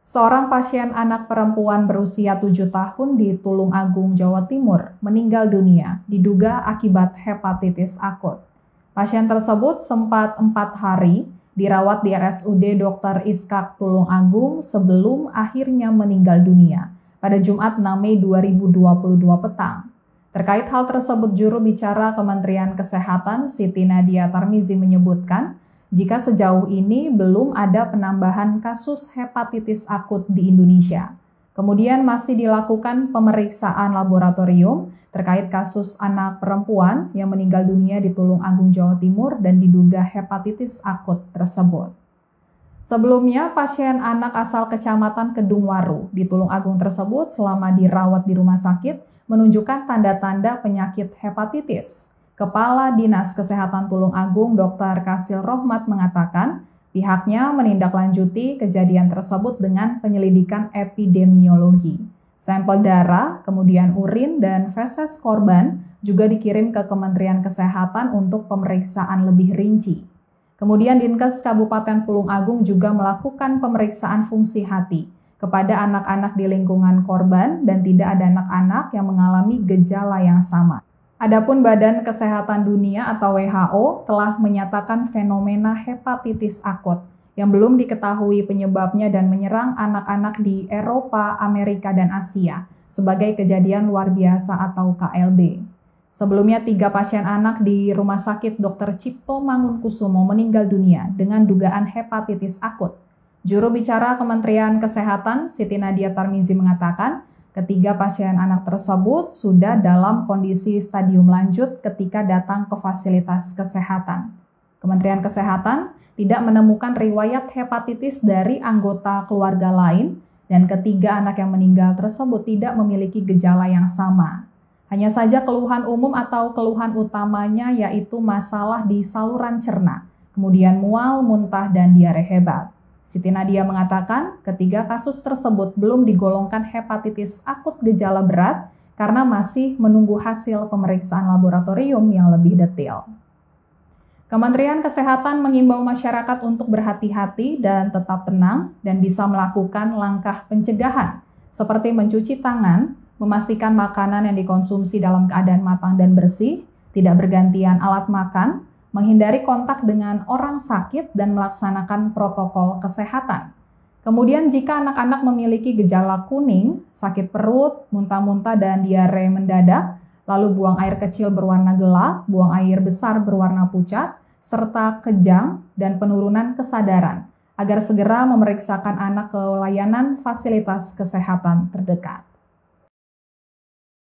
Seorang pasien anak perempuan berusia 7 tahun di Tulungagung, Jawa Timur meninggal dunia diduga akibat hepatitis akut. Pasien tersebut sempat 4 hari dirawat di RSUD Dr. Iskak Tulungagung sebelum akhirnya meninggal dunia pada Jumat 6 Mei 2022 petang. Terkait hal tersebut, juru bicara Kementerian Kesehatan Siti Nadia Tarmizi menyebutkan, jika sejauh ini belum ada penambahan kasus hepatitis akut di Indonesia. Kemudian masih dilakukan pemeriksaan laboratorium terkait kasus anak perempuan yang meninggal dunia di Tulungagung, Jawa Timur dan diduga hepatitis akut tersebut. Sebelumnya, pasien anak asal Kecamatan Kedungwaru di Tulungagung tersebut selama dirawat di rumah sakit menunjukkan tanda-tanda penyakit hepatitis. Kepala Dinas Kesehatan Tulungagung Dr. Kasil Rohmat mengatakan pihaknya menindaklanjuti kejadian tersebut dengan penyelidikan epidemiologi. Sampel darah, kemudian urin dan feses korban juga dikirim ke Kementerian Kesehatan untuk pemeriksaan lebih rinci. Kemudian Dinkes Kabupaten Tulungagung juga melakukan pemeriksaan fungsi hati kepada anak-anak di lingkungan korban dan tidak ada anak-anak yang mengalami gejala yang sama. Adapun Badan Kesehatan Dunia atau WHO telah menyatakan fenomena hepatitis akut yang belum diketahui penyebabnya dan menyerang anak-anak di Eropa, Amerika, dan Asia sebagai kejadian luar biasa atau KLB. Sebelumnya 3 pasien anak di Rumah Sakit Dr. Cipto Mangunkusumo meninggal dunia dengan dugaan hepatitis akut. Juru bicara Kementerian Kesehatan Siti Nadia Tarmizi mengatakan, ketiga pasien anak tersebut sudah dalam kondisi stadium lanjut ketika datang ke fasilitas kesehatan. Kementerian Kesehatan tidak menemukan riwayat hepatitis dari anggota keluarga lain dan ketiga anak yang meninggal tersebut tidak memiliki gejala yang sama. Hanya saja keluhan umum atau keluhan utamanya yaitu masalah di saluran cerna, kemudian mual, muntah, dan diare hebat. Siti Nadia mengatakan ketiga kasus tersebut belum digolongkan hepatitis akut gejala berat karena masih menunggu hasil pemeriksaan laboratorium yang lebih detail. Kementerian Kesehatan mengimbau masyarakat untuk berhati-hati dan tetap tenang dan bisa melakukan langkah pencegahan seperti mencuci tangan, memastikan makanan yang dikonsumsi dalam keadaan matang dan bersih, tidak bergantian alat makan, menghindari kontak dengan orang sakit dan melaksanakan protokol kesehatan. Kemudian jika anak-anak memiliki gejala kuning, sakit perut, muntah-muntah, dan diare mendadak, lalu buang air kecil berwarna gelap, buang air besar berwarna pucat, serta kejang dan penurunan kesadaran, agar segera memeriksakan anak ke layanan fasilitas kesehatan terdekat.